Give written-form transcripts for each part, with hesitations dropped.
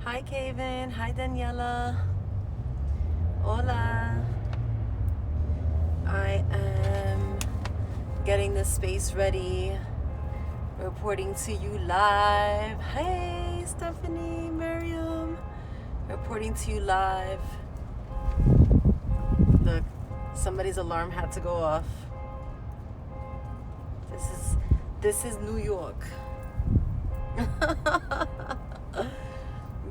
Hi, Kaven. Hi, Daniela. Hola. I am getting the space ready, reporting to you live. Hey, Stephanie, Miriam, reporting to you live. Look, somebody's alarm had to go off. This is New York.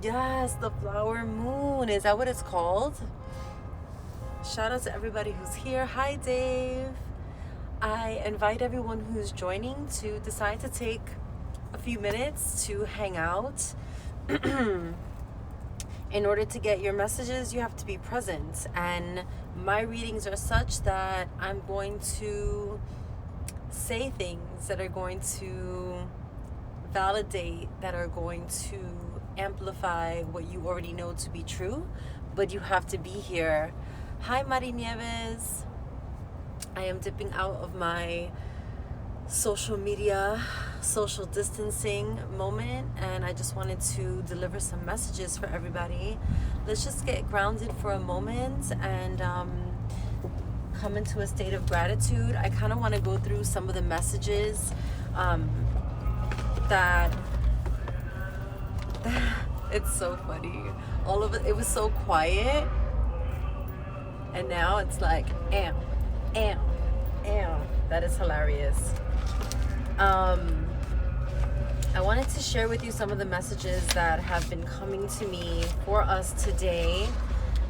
Yes, the flower moon. Is that what it's called? Shout out to everybody who's here. Hi, Dave. I invite everyone who's joining to decide to take a few minutes to hang out. In order to get your messages, you have to be present. And my readings are such that I'm going to say things that are going to validate, that are going to amplify what you already know to be true, but you have to be here. Hi, Mari Nieves. I am dipping out of my social media, social distancing moment, and I just wanted to deliver some messages for everybody. Let's just get grounded for a moment and come into a state of gratitude. I kind of want to go through some of the messages that it's so funny. All of it was so quiet, and now it's like amp. That is hilarious. I wanted to share with you some of the messages that have been coming to me for us today,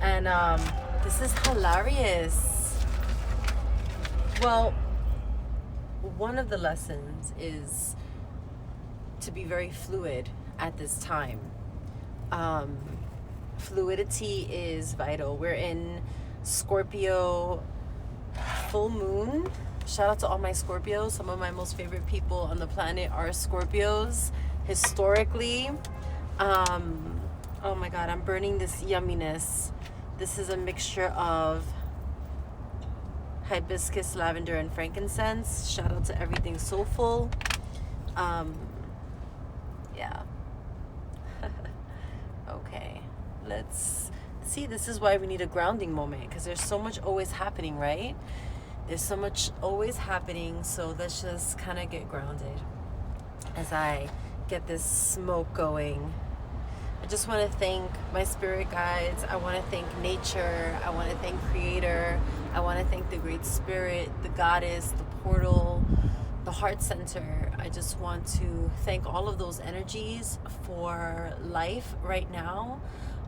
and this is hilarious. Well, one of the lessons is to be very fluid at this time. Fluidity is vital. We're in Scorpio full moon. Shout out to all my Scorpios. Some of my most favorite people on the planet are Scorpios historically. Oh my god, I'm burning this yumminess. This is a mixture of hibiscus, lavender, and frankincense. Shout out to everything soulful. Yeah. Okay, let's see. This is why we need a grounding moment, because there's so much always happening, right? There's so much always happening, so let's just kind of get grounded as I get this smoke going. I just want to thank my spirit guides. I want to thank nature. I want to thank Creator. I want to thank the Great Spirit, the Goddess, the portal, the heart center. I just want to thank all of those energies for life right now.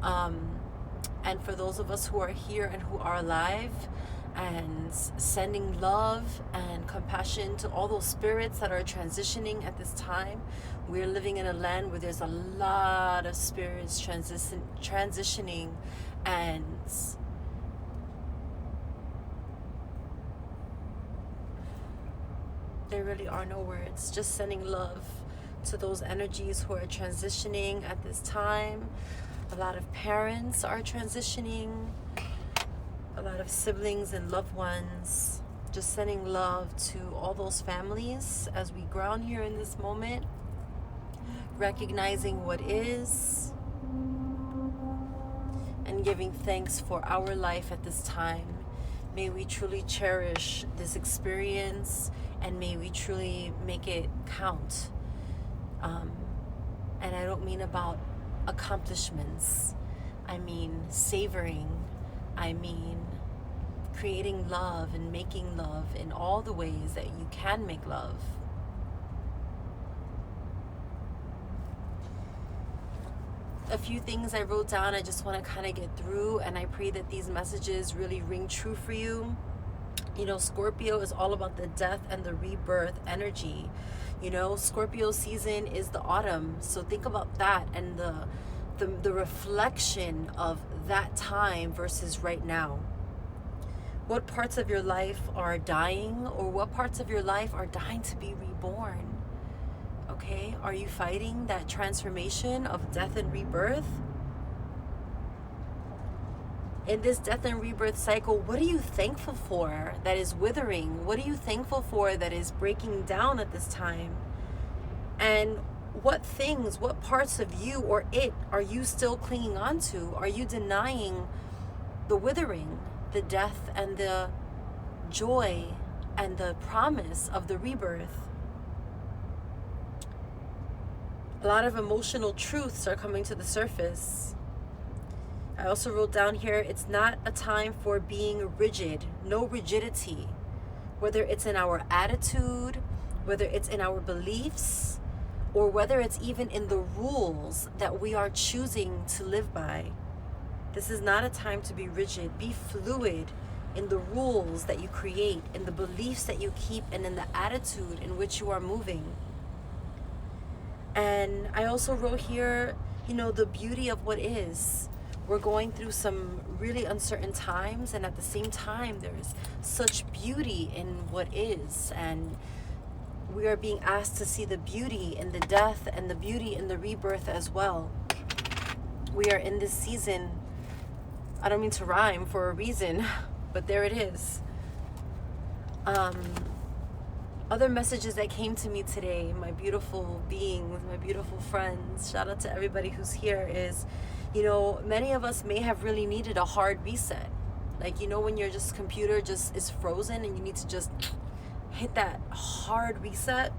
And for those of us who are here and who are alive, and sending love and compassion to all those spirits that are transitioning at this time. We're living in a land where there's a lot of spirits transitioning, and there really are no words. Just sending love to those energies who are transitioning at this time. A lot of parents are transitioning. A lot of siblings and loved ones. Just sending love to all those families as we ground here in this moment. Recognizing what is. And giving thanks for our life at this time. May we truly cherish this experience, and may we truly make it count. And I don't mean about accomplishments. I mean savoring. I mean creating love and making love in all the ways that you can make love. A few things I wrote down I just want to kind of get through, and I pray that these messages really ring true for you. You know, Scorpio is all about the death and the rebirth energy. You know, Scorpio season is the autumn. So think about that and the reflection of that time versus right now. What parts of your life are dying, or what parts of your life are dying to be reborn? Okay, are you fighting that transformation of death and rebirth? In this death and rebirth cycle, what are you thankful for that is withering? What are you thankful for that is breaking down at this time? And What things, what parts of you or it are you still clinging on to? Are you denying the withering, the death, and the joy and the promise of the rebirth? A lot of emotional truths are coming to the surface. I also wrote down here, it's not a time for being rigid, no rigidity, whether it's in our attitude, whether it's in our beliefs, or whether it's even in the rules that we are choosing to live by. This is not a time to be rigid. Be fluid in the rules that you create, in the beliefs that you keep, and in the attitude in which you are moving. And I also wrote here, the beauty of what is. We're going through some really uncertain times, and at the same time, there's such beauty in what is. And we are being asked to see the beauty in the death and the beauty in the rebirth as well. We are in this season, I don't mean to rhyme for a reason, but there it is. Other messages that came to me today, my beautiful beings, my beautiful friends, shout out to everybody who's here, is, many of us may have really needed a hard reset. Like, when your computer just is frozen and you need to just hit that hard reset.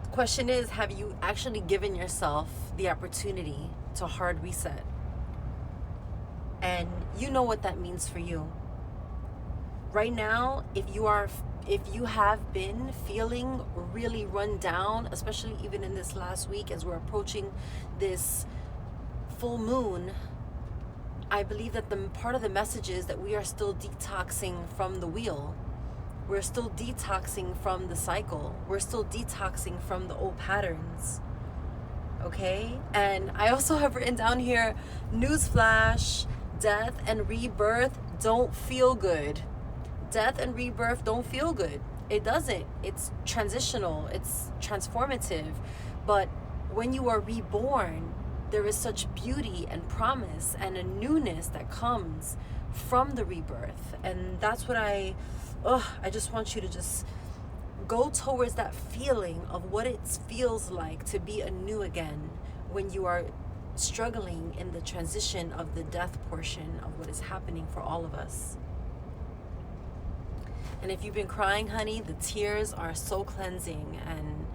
The question is, have you actually given yourself the opportunity to hard reset? And you know what that means for you. Right now, if you have been feeling really run down, especially even in this last week as we're approaching this full moon, I believe that the part of the message is that we are still detoxing from the wheel. We're still detoxing from the cycle. We're still detoxing from the old patterns. Okay? And I also have written down here, newsflash, death and rebirth don't feel good. Death and rebirth don't feel good. It doesn't. It's transitional. It's transformative. But when you are reborn, there is such beauty and promise and a newness that comes from the rebirth. And that's what I just want you to just go towards that feeling of what it feels like to be anew again when you are struggling in the transition of the death portion of what is happening for all of us. And if you've been crying, honey, the tears are so cleansing. And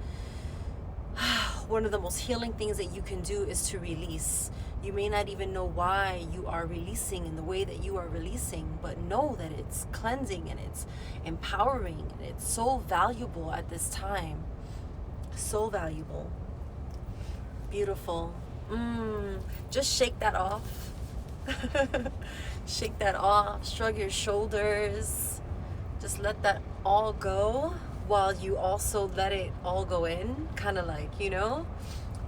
one of the most healing things that you can do is to release. You may not even know why you are releasing in the way that you are releasing, but know that it's cleansing and it's empowering and it's so valuable at this time. So valuable. Beautiful. Just shake that off. Shake that off. Shrug your shoulders. Just let that all go while you also let it all go in. Kind of like,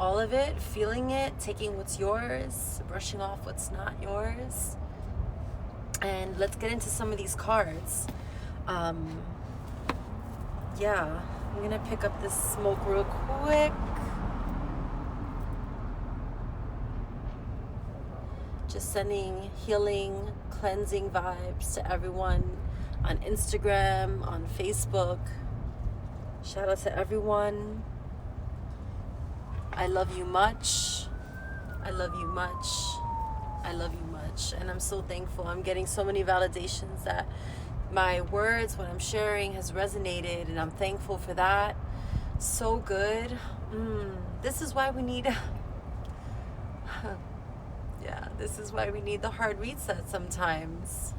all of it, feeling it, taking what's yours, brushing off what's not yours. And let's get into some of these cards. I'm gonna pick up this smoke real quick. Just sending healing, cleansing vibes to everyone on Instagram, on Facebook. Shout out to everyone. I love you much. I love you much. I love you much. And I'm so thankful. I'm getting so many validations that my words, what I'm sharing, has resonated, and I'm thankful for that. So good. This is why we need this is why we need the hard reset sometimes.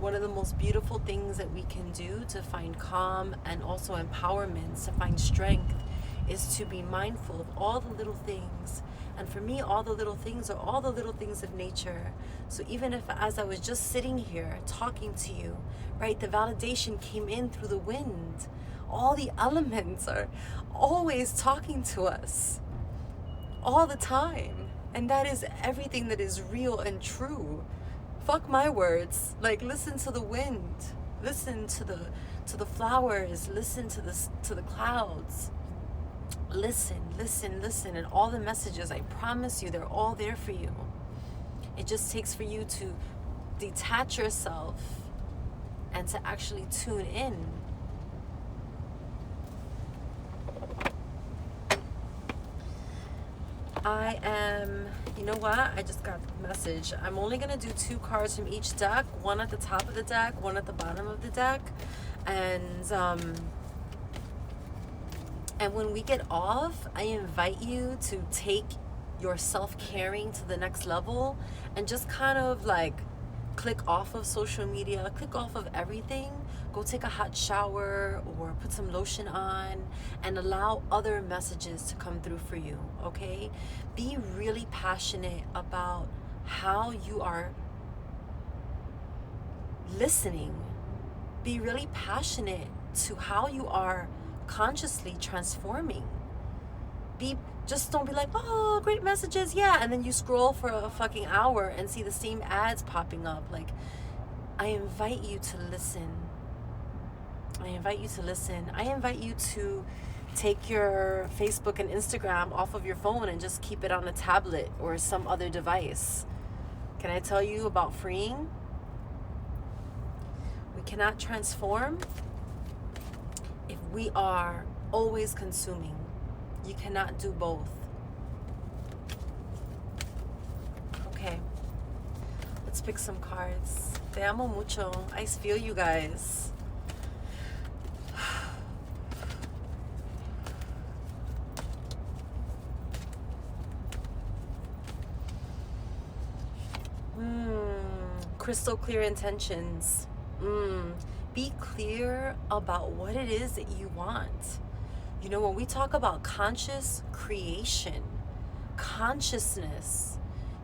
One of the most beautiful things that we can do to find calm and also empowerment, to find strength, is to be mindful of all the little things. And for me, all the little things are all the little things of nature. So even if, as I was just sitting here talking to you, right, the validation came in through the wind. All the elements are always talking to us all the time. And that is everything that is real and true. Fuck my words. Like, listen to the wind, listen to the flowers, listen to the clouds. Listen, and all the messages, I promise you, they're all there for you. It just takes for you to detach yourself and to actually tune in. You know what? I just got a message. I'm only going to do 2 cards from each deck, one at the top of the deck, one at the bottom of the deck. And when we get off, I invite you to take your self-caring to the next level and just kind of like click off of social media, click off of everything, go take a hot shower or put some lotion on and allow other messages to come through for you, okay? Be really passionate about how you are listening. Be really passionate to how you are consciously transforming. Just don't be like, oh, great messages, yeah, and then you scroll for a fucking hour and see the same ads popping up. Like, I invite you to listen. I invite you to take your Facebook and Instagram off of your phone and just keep it on a tablet or some other device. Can I tell you about freeing? We cannot transform if we are always consuming. You cannot do both. Okay, let's pick some cards. Te amo mucho. I feel you guys. Crystal clear intentions. Be clear about what it is that you want. You know, when we talk about conscious creation, consciousness,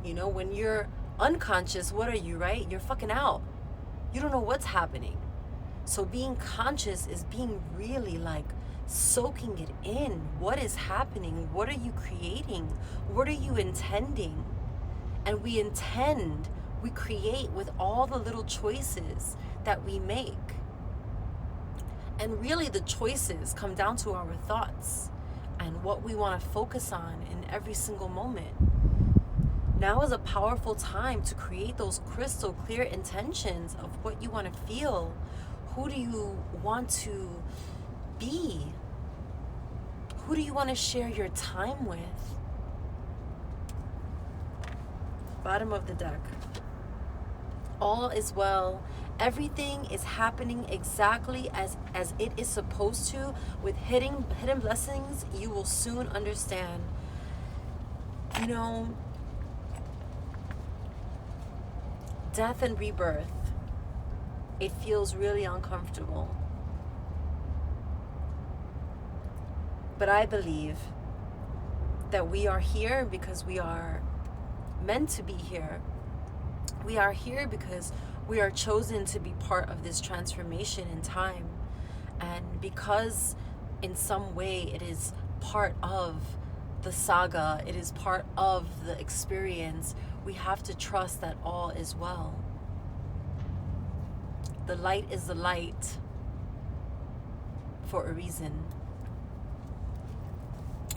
you know, when you're unconscious, what are you, right? You're fucking out. You don't know what's happening. So being conscious is being really like soaking it in. What is happening? What are you creating? What are you intending? And we create with all the little choices that we make. And really the choices come down to our thoughts and what we want to focus on in every single moment. Now is a powerful time to create those crystal clear intentions of what you want to feel. Who do you want to be? Who do you want to share your time with? Bottom of the deck. All is well. Everything is happening exactly as it is supposed to. With hidden blessings, you will soon understand. You know, death and rebirth, it feels really uncomfortable. But I believe that we are here because we are meant to be here. We are here because we are chosen to be part of this transformation in time. And because in some way it is part of the saga, it is part of the experience, we have to trust that all is well. The light is the light for a reason.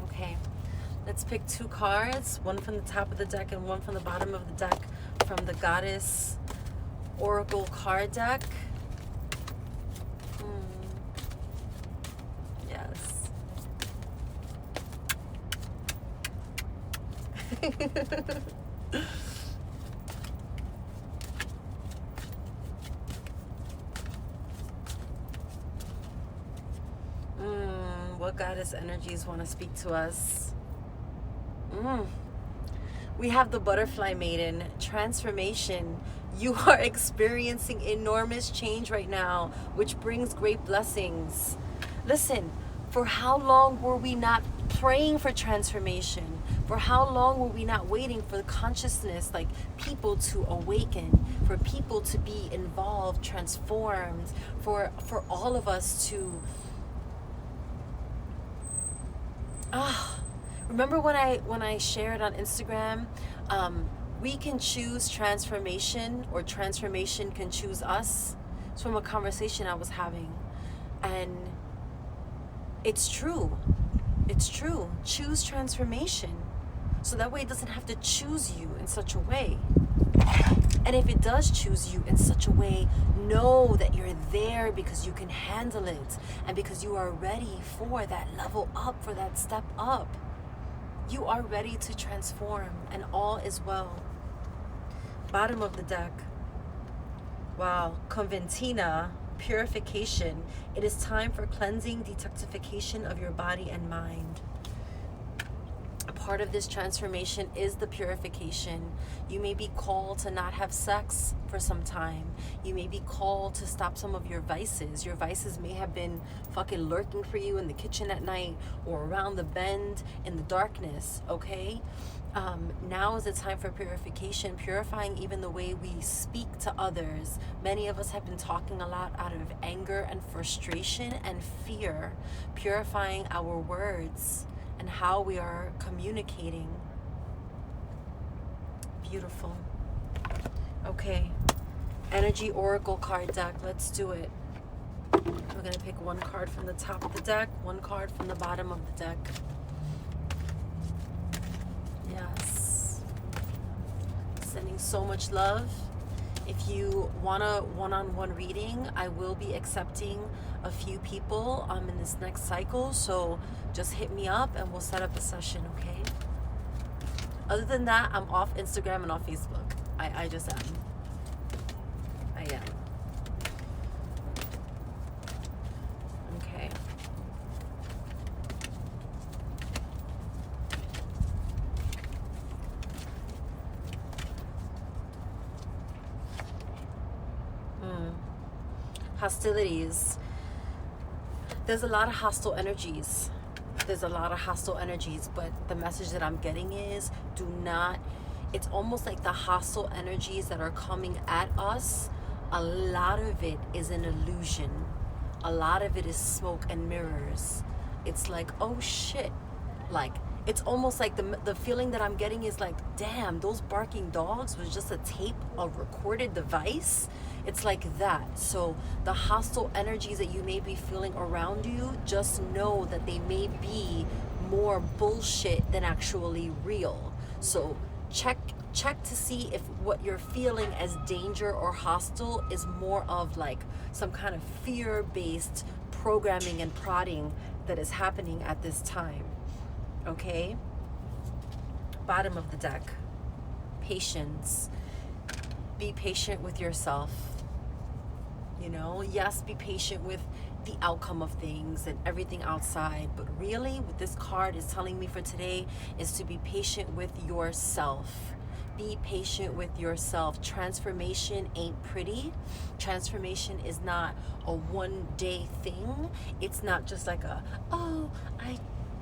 Okay, let's pick 2 cards, one from the top of the deck and one from the bottom of the deck, from the Goddess Oracle card deck. Yes. What goddess energies want to speak to us? We have the Butterfly Maiden, transformation. You are experiencing enormous change right now, which brings great blessings. Listen, for how long were we not praying for transformation? For how long were we not waiting for the consciousness, like people to awaken, for people to be involved, transformed, for all of us to... Remember when I shared on Instagram, we can choose transformation or transformation can choose us? It's from a conversation I was having. And it's true. It's true. Choose transformation. So that way it doesn't have to choose you in such a way. And if it does choose you in such a way, know that you're there because you can handle it and because you are ready for that level up, for that step up. You are ready to transform, and all is well. Bottom of the deck. Wow. Conventina, purification. It is time for cleansing, detoxification of your body and mind. A part of this transformation is the purification. You may be called to not have sex for some time. You may be called to stop some of your vices. Your vices may have been fucking lurking for you in the kitchen at night or around the bend in the darkness, okay? Now is the time for purification, purifying even the way we speak to others. Many of us have been talking a lot out of anger and frustration and fear, purifying our words and how we are communicating. Beautiful. Okay. Energy Oracle card deck. Let's do it. We're going to pick one card from the top of the deck, one card from the bottom of the deck. Yes. Sending so much love. If you want a one-on-one reading, I will be accepting a few people in this next cycle. So just hit me up and we'll set up a session, okay? Other than that, I'm off Instagram and off Facebook. I just am. I am. Okay. Hostilities. There's a lot of hostile energies. But the message that I'm getting is do not, it's almost like the hostile energies that are coming at us, a lot of it is an illusion. A lot of it is smoke and mirrors. It's like, oh shit. Like, it's almost like the feeling that I'm getting is like, damn, those barking dogs was just a tape, a recorded device. It's like that. So the hostile energies that you may be feeling around you, just know that they may be more bullshit than actually real. So check to see if what you're feeling as danger or hostile is more of like some kind of fear-based programming and prodding that is happening at this time. Okay? Bottom of the deck. Patience. Be patient with yourself. You know, yes, be patient with the outcome of things and everything outside, but really what this card is telling me for today is to be patient with yourself. Be patient with yourself. Transformation ain't pretty. Transformation is not a one-day thing. It's not just like a, oh, I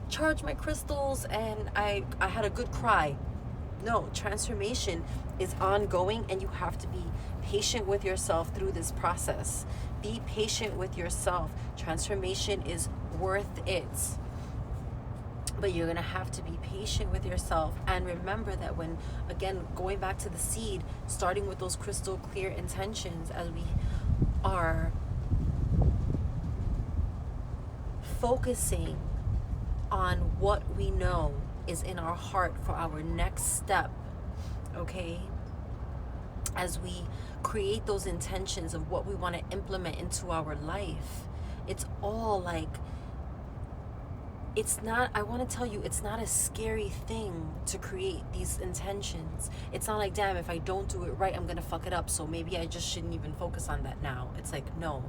charged my crystals and I had a good cry. No, transformation is ongoing and you have to be patient with yourself through this process. Be patient with yourself. Transformation is worth it. But you're going to have to be patient with yourself. And remember that when, again, going back to the seed, starting with those crystal clear intentions as we are focusing on what we know is in our heart for our next step, okay? As we create those intentions of what we want to implement into our life, it's all like, it's not, I want to tell you, it's not a scary thing to create these intentions. It's not like, damn, if I don't do it right, I'm going to fuck it up, so maybe I just shouldn't even focus on that now. It's like, no.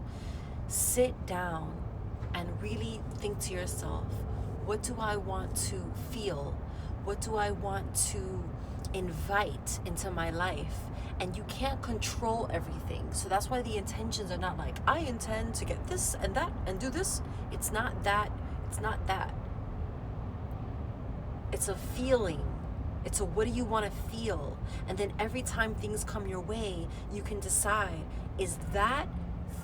Sit down and really think to yourself, what do I want to feel? What do I want to invite into my life? And you can't control everything. So that's why the intentions are not like, I intend to get this and that and do this. It's not that. It's not that. It's a feeling. It's a what do you want to feel? And then every time things come your way, you can decide, is that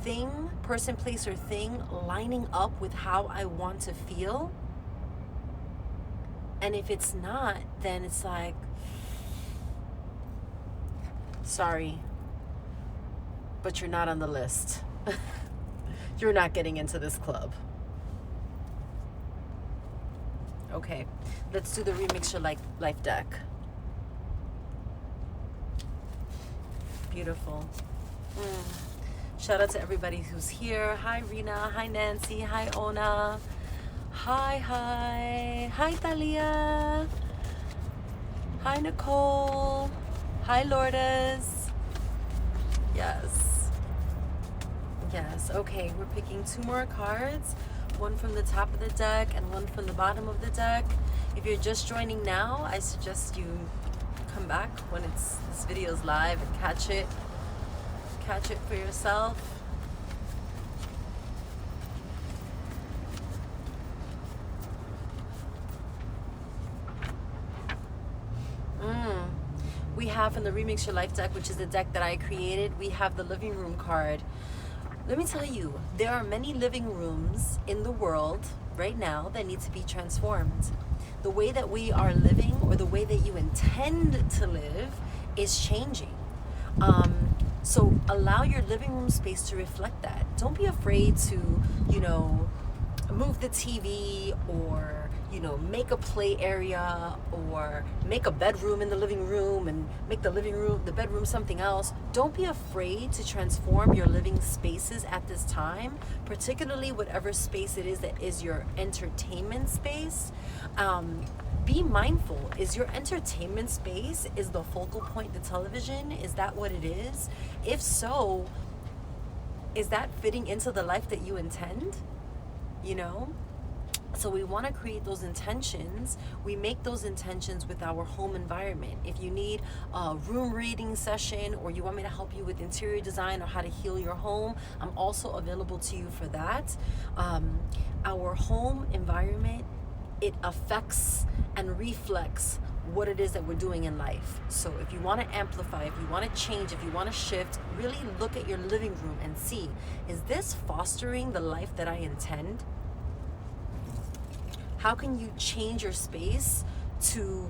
thing, person, place, or thing lining up with how I want to feel? And if it's not, then it's like, sorry, but you're not on the list. You're not getting into this club. Okay, let's do the Remix Your Life deck. Beautiful. Shout out to everybody who's here. Hi, Rena. Hi, Nancy. Hi, Ona. Hi, Thalia. Hi, Nicole. Hi, Lourdes. Yes. Okay, we're picking 2 more cards. One from the top of the deck and one from the bottom of the deck. If you're just joining now, I suggest you come back when this video's live and catch it for yourself. We have from the Remix Your Life deck, which is the deck that I created, we have the living room card. Let me tell you, there are many living rooms in the world right now that need to be transformed. The way that we are living, or the way that you intend to live, is changing. So allow your living room space to reflect that. Don't be afraid to, move the TV, or make a play area, or make a bedroom in the living room and make the bedroom something else. Don't be afraid to transform your living spaces at this time, particularly whatever space it is that is your entertainment space. Be mindful. Is your entertainment space, is the focal point the television? Is that what it is? If so, is that fitting into the life that you intend? So we want to create those intentions. We make those intentions with our home environment. If you need a room reading session, or you want me to help you with interior design or how to heal your home, I'm also available to you for that. Our home environment, it affects and reflects what it is that we're doing in life. So if you want to amplify, if you want to change, if you want to shift, really look at your living room and see, is this fostering the life that I intend? How can you change your space to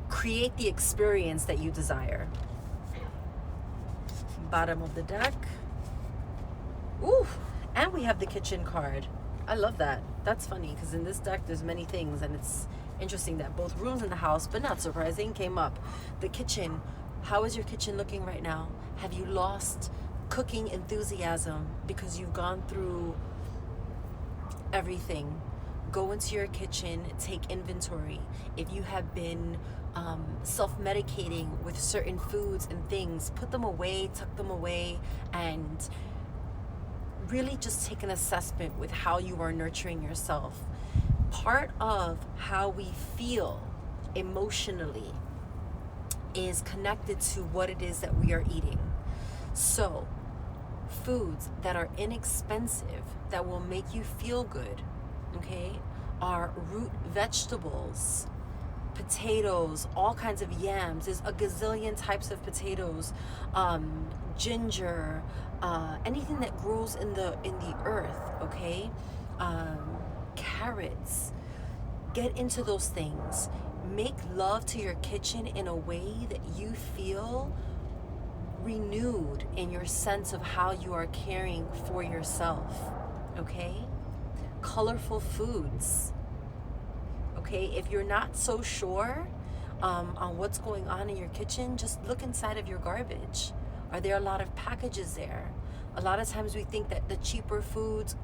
create the experience that you desire? Bottom of the deck. Ooh, and we have the kitchen card. I love that. That's funny, because in this deck there's many things, and it's interesting that both rooms in the house, but not surprising, came up. The kitchen. How is your kitchen looking right now? Have you lost cooking enthusiasm because you've gone through everything? Go into your kitchen, take inventory. If you have been self-medicating with certain foods and things, put them away, tuck them away, and really just take an assessment with how you are nurturing yourself. Part of how we feel emotionally is connected to what it is that we are eating. So, foods that are inexpensive, that will make you feel good, okay, are root vegetables, potatoes, all kinds of yams. There's a gazillion types of potatoes, ginger, anything that grows in the earth, okay, carrots. Get into those things. Make love to your kitchen in a way that you feel renewed in your sense of how you are caring for yourself, okay? Colorful foods, okay? If you're not so sure on what's going on in your kitchen, just look inside of your garbage. Are there a lot of packages there? A lot of times we think that the cheaper foods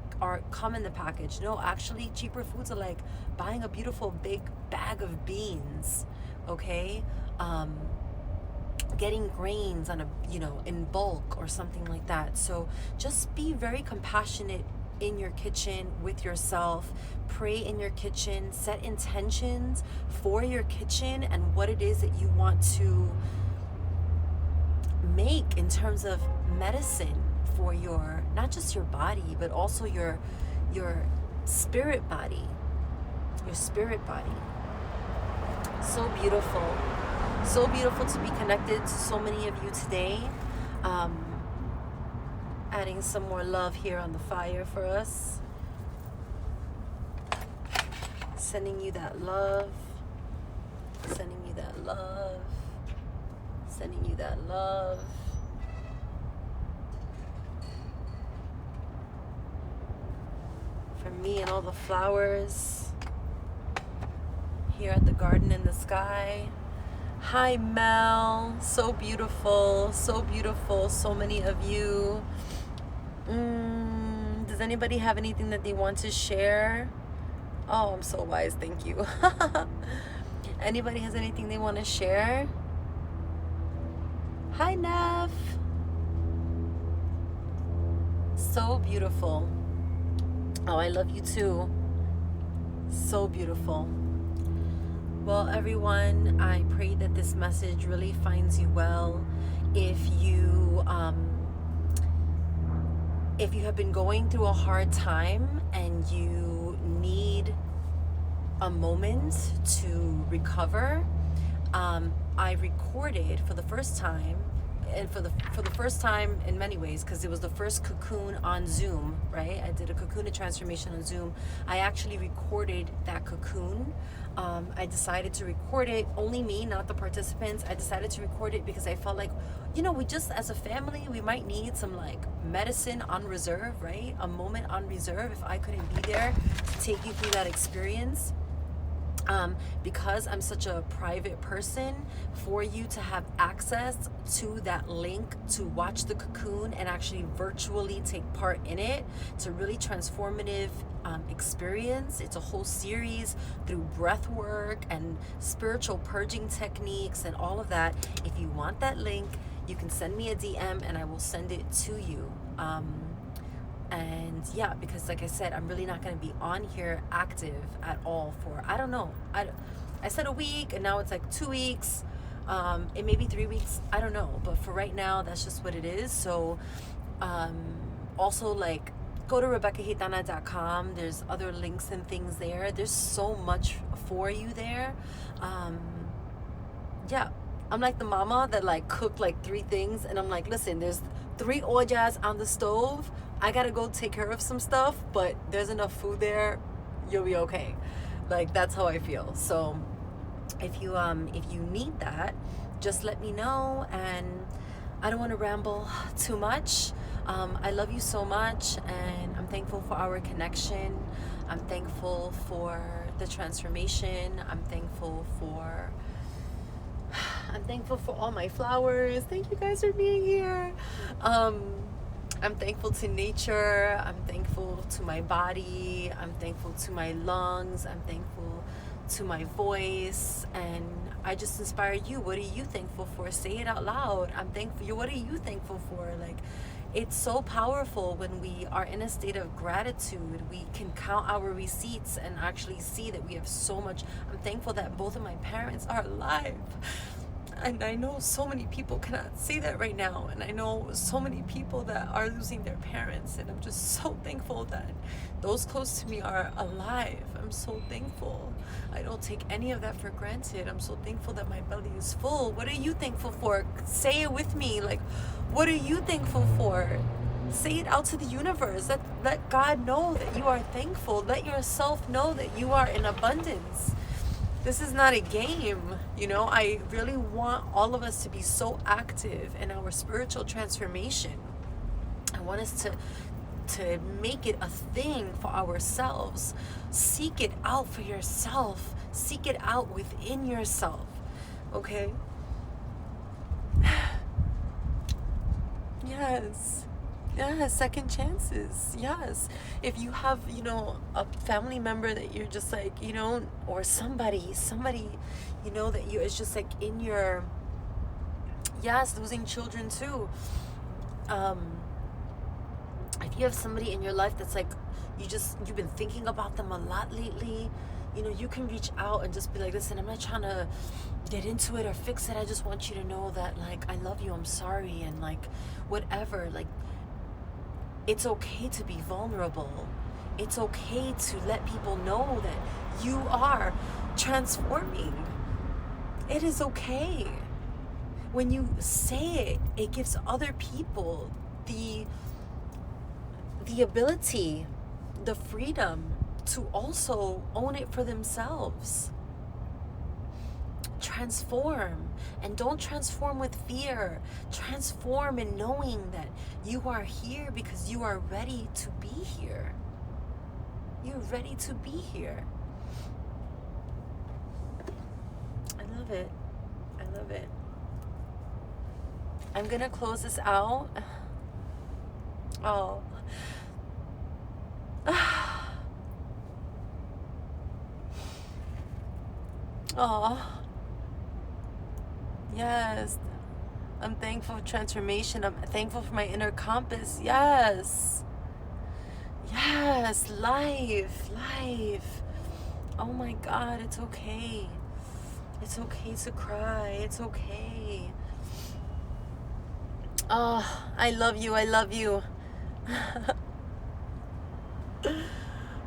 come in the package. No, actually, cheaper foods are like buying a beautiful big bag of beans, okay? Getting grains on in bulk or something like that. So just be very compassionate in your kitchen with yourself. Pray in your kitchen. Set intentions for your kitchen and what it is that you want to make in terms of medicine for your, not just your body, but also your spirit body. Your spirit body. So beautiful. So beautiful to be connected to so many of you today. Adding some more love here on the fire for us. Sending you that love. Sending you that love. Sending you that love. For me and all the flowers here at the garden in the sky. Hi, Mel. So beautiful. So beautiful. So many of you. Does anybody have anything that they want to share? Oh, I'm so wise. Thank you. Anybody has anything they want to share? Hi, Neff. So beautiful. Oh, I love you too. So beautiful. Well, everyone, I pray that this message really finds you well. If you have been going through a hard time and you need a moment to recover, I recorded for the first time, and for the first time in many ways, because it was the first cocoon on Zoom, right? I did a cocoon to transformation on Zoom. I actually recorded that cocoon. I decided to record it, only me, not the participants. I decided to record it because I felt like, we just, as a family, we might need some like medicine on reserve, right? A moment on reserve if I couldn't be there to take you through that experience. Because I'm such a private person, for you to have access to that link to watch the cocoon and actually virtually take part in it, it's a really transformative experience. It's a whole series through breath work and spiritual purging techniques and all of that. If you want that link, you can send me a DM and I will send it to you. And yeah, because like I said, I'm really not going to be on here active at all for, I don't know. I said a week and now it's like 2 weeks. It may be 3 weeks. I don't know. But for right now, that's just what it is. So also like go to RebeccaGitana.com. There's other links and things there. There's so much for you there. Yeah. I'm like the mama that like cooked like 3 things and I'm like, listen, there's 3 ollas on the stove. I gotta go take care of some stuff, but there's enough food there, you'll be okay. Like, that's how I feel. So if you need that, just let me know. And I don't want to ramble too much. I love you so much, and I'm thankful for our connection. I'm thankful for the transformation. I'm thankful for all my flowers. Thank you guys for being here. I'm thankful to nature. I'm thankful to my body. I'm thankful to my lungs. I'm thankful to my voice. And I just inspire you. What are you thankful for? Say it out loud. I'm thankful. What are you thankful for? Like, it's so powerful when we are in a state of gratitude. We can count our receipts and actually see that we have so much. I'm thankful that both of my parents are alive. And I know so many people cannot say that right now. And I know so many people that are losing their parents. And I'm just so thankful that those close to me are alive. I'm so thankful. I don't take any of that for granted. I'm so thankful that my belly is full. What are you thankful for? Say it with me. Like, what are you thankful for? Say it out to the universe. Let God know that you are thankful. Let yourself know that you are in abundance. This is not a game, I really want all of us to be so active in our spiritual transformation. I want us to make it a thing for ourselves. Seek it out for yourself. Seek it out within yourself, okay? Yes. Yeah, second chances. Yes. If you have, a family member that you're just like, or somebody, that you, it's just like in your, yes, losing children too. If you have somebody in your life that's like, you've been thinking about them a lot lately, you can reach out and just be like, listen, I'm not trying to get into it or fix it. I just want you to know that, like, I love you, I'm sorry, and like, whatever, like, it's okay to be vulnerable. It's okay to let people know that you are transforming. It is okay. When you say it, it gives other people the ability, the freedom to also own it for themselves. Transform, and don't transform with fear. Transform in knowing that you are here because you are ready to be here. You're ready to be here. I love it. love it. I'm gonna close this out. Oh. Oh. Yes. I'm thankful for transformation. I'm thankful for my inner compass. Yes. Yes. Life. Life. Oh my God, it's okay. It's okay to cry. It's okay. Oh, I love you. I love you.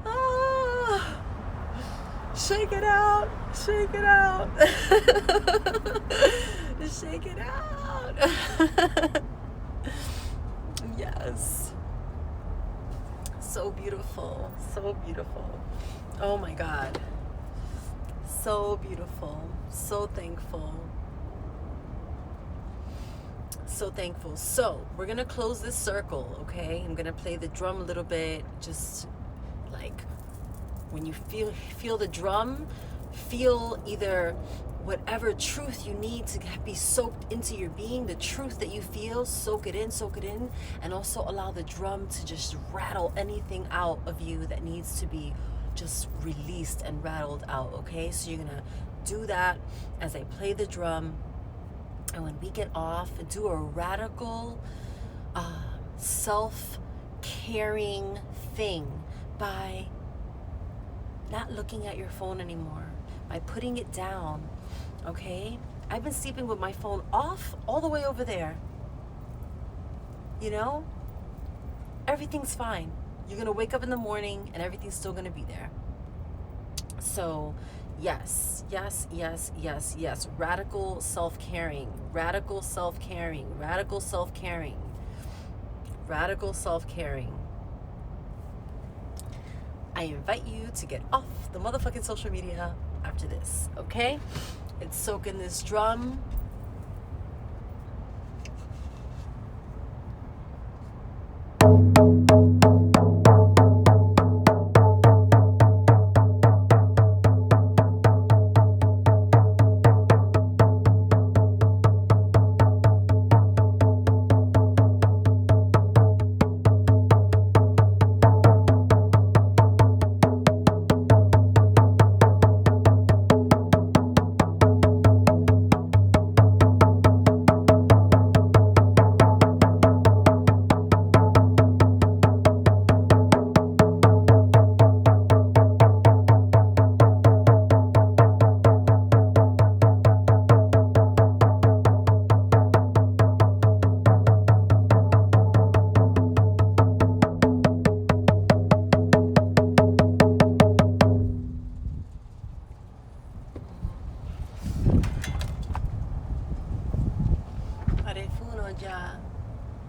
Ah, shake it out. Shake it out. Shake it out. Yes. So beautiful. So beautiful. Oh my God. So beautiful. So thankful. So thankful. So we're gonna close this circle, okay? I'm gonna play the drum a little bit. Just like when you feel the drum, feel either whatever truth you need to be soaked into your being, the truth that you feel, soak it in, and also allow the drum to just rattle anything out of you that needs to be just released and rattled out, okay? So you're gonna do that as I play the drum, and when we get off, do a radical self-caring thing by not looking at your phone anymore, by putting it down, okay? I've been sleeping with my phone off all the way over there. You know? Everything's fine. You're gonna wake up in the morning and everything's still gonna be there. So, yes. Radical self-caring. Radical self-caring. Radical self-caring. Radical self-caring. I invite you to get off the motherfucking social media after this, okay? Let's soak in this drum.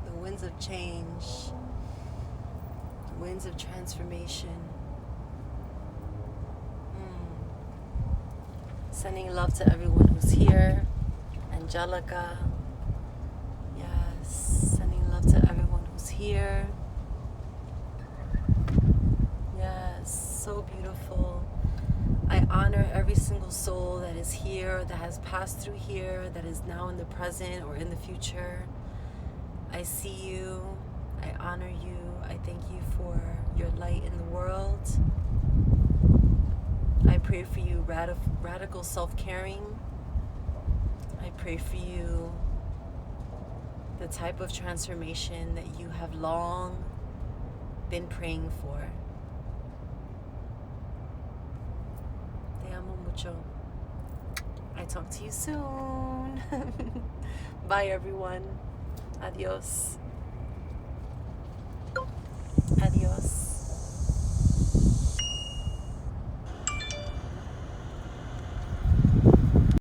The winds of change, the winds of transformation. Sending love to everyone who's here. Angelica. Yes, sending love to everyone who's here. Yes, so beautiful. I honor every single soul that is here, that has passed through here, that is now in the present or in the future. I see you. I honor you. I thank you for your light in the world. I pray for you radical self-caring. I pray for you the type of transformation that you have long been praying for. Te amo mucho. I talk to you soon. Bye everyone. Adios.